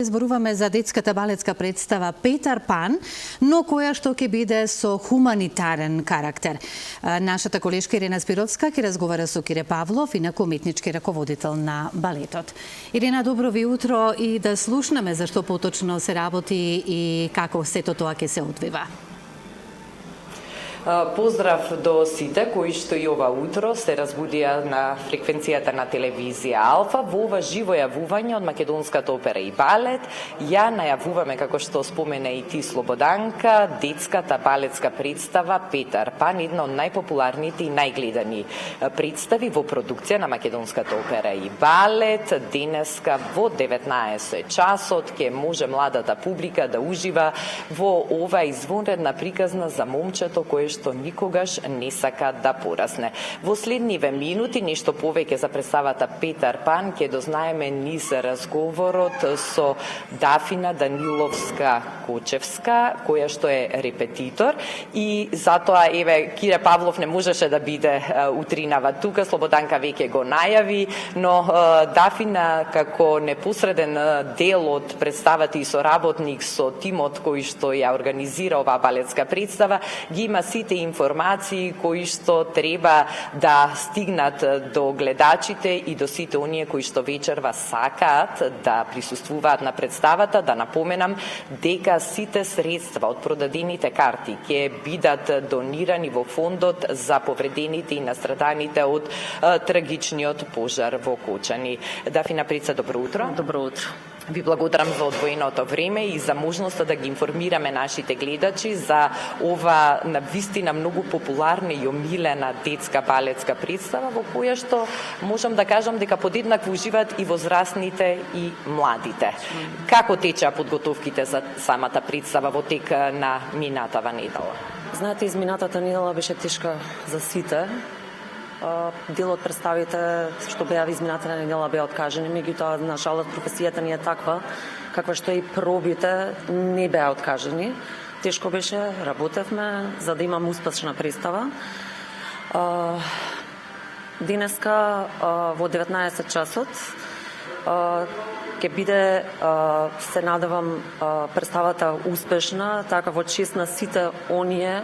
Зборуваме за детската балетска представа Петар Пан, но која што ќе биде со хуманитарен карактер. Нашата колешка Ирена Спировска ќе разговара со Кире Павлов, инаку уметнички раководител на балетот. Ирена, добро ви утро и да слушнеме за што поточно се работи и како сето тоа ќе се одвива. Поздрав до сите кои што и ова утро се разбудија на фреквенцијата на телевизија Алфа во ова живо јавување од Македонската опера и балет. Ја најавуваме, како што спомена и ти, Слободанка, детската балетска представа Петар Пан, една од најпопуларните и најгледани представи во продукција на Македонската опера и балет. Денеска во 19 часот ќе може младата публика да ужива во ова извонредна приказна за момчето кое што никогаш не сака да порасне. Во следниве минути нешто повеќе за представата Петар Пан ќе дознаеме низ разговорот со Дафина Даниловска-Кочевска, која што е репетитор, и затоа еве Кире Павлов не можеше да биде утринава тука, Слободанка веќе го најави, но Дафина како непосреден дел од представата и соработник со тимот кој што ја организира оваа балетска представа, ги има сите информации кои што треба да стигнат до гледачите и до сите оние кои што вечерва сакаат да присуствуваат на представата. Да напоменам дека сите средства од продадените карти ќе бидат донирани во фондот за повредените и настраданите од трагичниот пожар во Кочани. Дафина Преца, добро утро. Добро утро. Ви благодарам за одвоеното време и за можноста да ги информираме нашите гледачи за ова навистина многу популарна и омилена детска балетска представа во која што можам да кажам дека подеднакво уживаат и возрастните и младите. Како течеа подготовките за самата представа во тек на минатава недела? Знаете, изминатата недела беше тешка за сите. Дел од представите што беа измината недела беа откажани, меѓутоа на жалост професијата ни е таква каква што и пробите не беа откажани. Тешко беше, работевме за да имам успешна представа. Денеска во 19 часот ќе биде, се надевам, представата успешна, така во чест на сите оние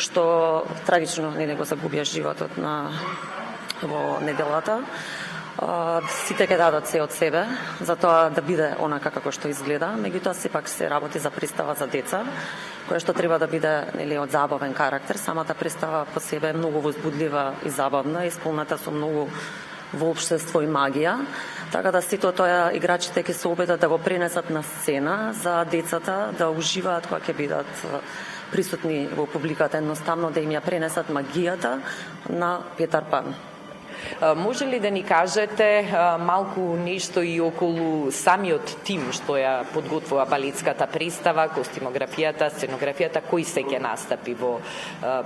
што трагично не го загубија животот во неделата. Сите ќе дадат се од себе за тоа да биде онака како што изгледа, меѓутоа сепак се работи за представа за деца, која што треба да биде од забавен карактер. Самата представа по себе е многу возбудлива и забавна, исполната со многу воопштество и магија, така да сето тоа играчите ќе се обидат да го пренесат на сцена за децата да уживаат кога ќе бидат присутни во публиката, едноставно да им ја пренесат магијата на Петар Пан. Може ли да ни кажете малку нешто и околу самиот тим што ја подготвува балетската представа, костимографијата, сценографијата, кои се ќе настапи во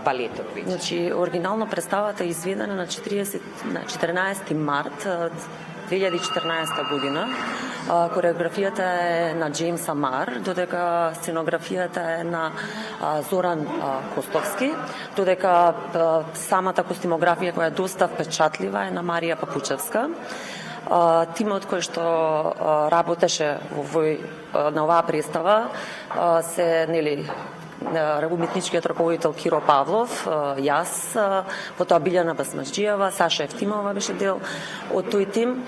балетот? Значи, оригинално представата е изведена на 14 март 2014 година. Кореографијата е на Джеймс Амар, додека сценографијата е на Зоран Костовски, додека самата костимографија која е доста впечатлива е на Марија Папучевска. Тимот кој што работеше на оваа представа се уметничкиот раководител Киро Павлов, јас, потоа Билјана Басмаџиева, Саша Евтимова беше дел од тој тим.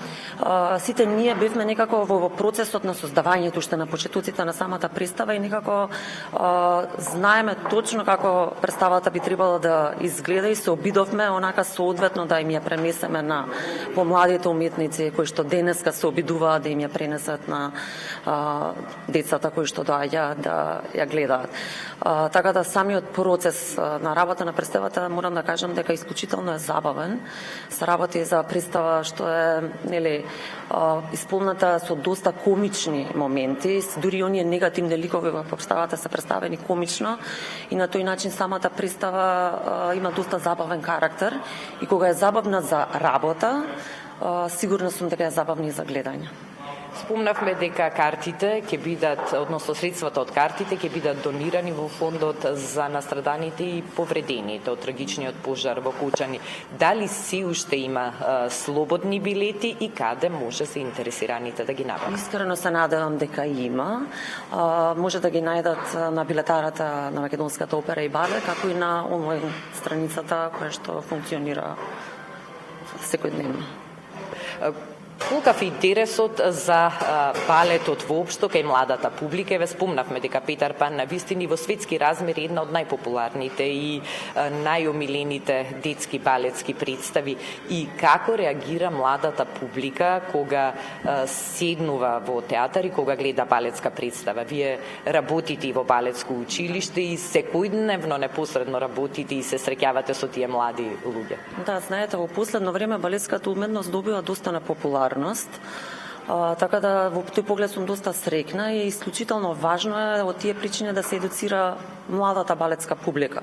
Сите ние бевме некако во процесот на создавањето уште на почетоците на самата представа и некако знаеме точно како представата би требало да изгледа и се обидовме онака соодветно да им ја пренесеме на помладите уметници кои што денеска се обидуваат да им ја пренесат на децата кои што доаѓаат да ја гледаат. Така да самиот процес на работа на представата морам да кажам дека исклучително е забавен. Се работи за представа што е исполната со доста комични моменти, дури оние негативни ликови во представата се представени комично и на тој начин самата представа има доста забавен карактер и кога е забавна за работа, сигурна сум дека е забавна и за гледање. спомнавме дека картите ќе бидат, односно средствата од картите ќе бидат донирани во фондот за настраданите и повредените од трагичниот пожар во Кучани. Дали се уште има слободни билети и каде може се интересираните да ги набават? Искрено се надевам дека има. Може да ги најдат на билетарата на Македонската опера и балет, како и на онлайн страницата која што функционира секојдневно. Колкав е интересот за балетот воопшто кај младата публика? Ве спомнавме дека Петар Пан на вистини во светски размери една од најпопуларните и најомилените детски балетски представи. И како реагира младата публика кога седнува во театар и кога гледа балетска представа? Вие работите и во балетско училиште и секојдневно непосредно работите и се среќавате со тие млади луѓе. Да, знаете, во последно време балетската уметност добива доста на популарност. Така да во тој поглед сум доста среќна и исклучително важно е од тие причини да се едуцира младата балетска публика.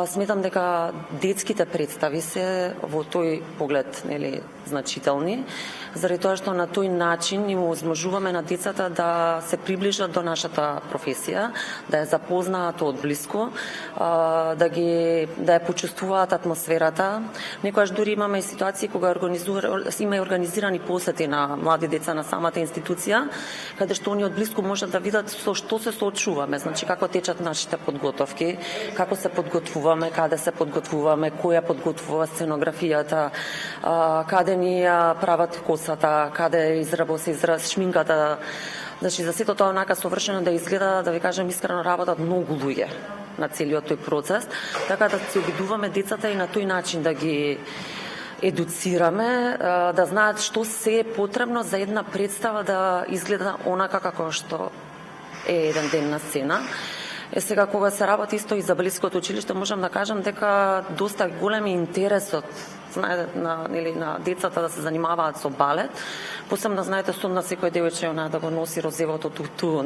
Сметам дека детските представи се во тој поглед значителни, заради тоа што на тој начин им овозможуваме на децата да се приближат до нашата професија, да ја запознаат од блиску, да ја почувствуваат атмосферата. Некојаш дури имаме и ситуации кога има организирани посети на млади деца на самата институција, каде што они од блиску можат да видат со што се соочуваме, значи како течат нашите подготовки, како се подготвуваме, каде се подготвуваме, кој ја подготвува сценографијата, каде ни ја прават косата, каде се израз шминката. Значи за сето тоа онака совршено да изгледа, да ви кажам искрено, работат многу луѓе на целиот тој процес, така да се обидуваме децата и на тој начин да ги едуцираме, да знаат што се е потребно за една представа да изгледа онака како што е еден ден на сцена. Сега кога се работи исто и за балетското училиште, можам да кажам дека доста голем е интересот на децата да се занимаваат со балет. Посебно знаете сум на секој девојче да го носи розевото туту,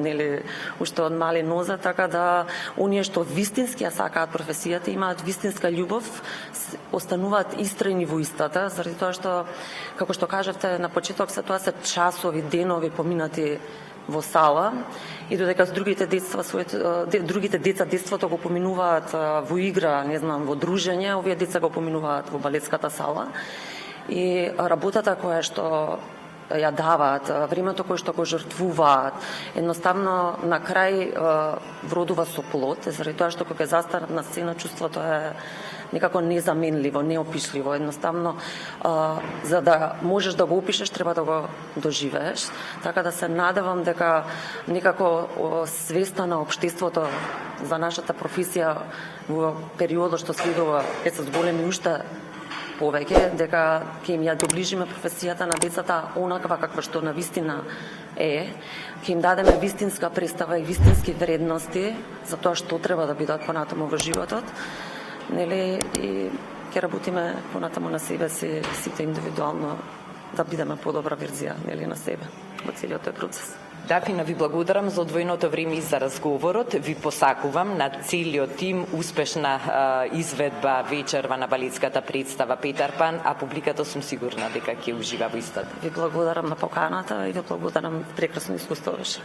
уште од мали нозе, така да оние што вистински ја сакаат професијата, имаат вистинска љубов, остануваат истрајни во истата, заради тоа што, како што кажавте на почеток, тоа се часови, денови поминати во сала и додека другите деца детството го поминуваат во игра, во дружење, овие деца го поминуваат во балетската сала. И работата која што ја даваат, времето кое што го жртвуваат, едноставно на крај вродува со плод, заради тоа што кога застанат на сцена чувството е некако незаменливо, неопишливо. Едноставно, за да можеш да го опишеш, треба да го доживееш. Така да се надевам дека некако свеста на општеството за нашата професија во периодот што следува е со зголеми уште повеќе, дека ќе им ја доближиме професијата на децата онаква каква што на вистина е, ќе им дадеме вистинска представа и вистински вредности за тоа што треба да бидат понатаму во животот. И ќе работиме понатаму на себе си, сите индивидуално, да бидеме подобра верзија на себе во целиот тој процес. Дафина, ви благодарам за одвоеното време и за разговорот. Ви посакувам на целиот тим успешна изведба вечерва на балетската представа Петар Пан, а публиката сум сигурна дека ќе ужива во истата. Ви благодарам на поканата и ви благодарам, прекрасно искуство беше.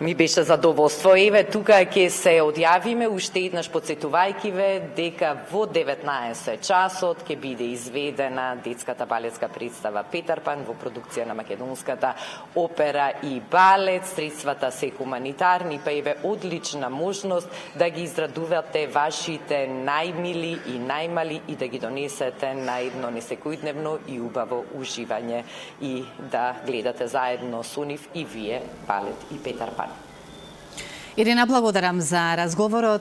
Ми беше задоволство. Еве, тука ќе се одјавиме, уште еднаш подсетувајќи ве дека во 19 часот ќе биде изведена детската балетска представа Петар Пан во продукција на Македонската опера и балет. Средствата се хуманитарни, па еве одлична можност да ги израдувате вашите најмили и најмали и да ги донесете на едно несекојдневно и убаво уживање и да гледате заедно со нив и вие балет и Петар Пан. Ирина, благодарам за разговорот.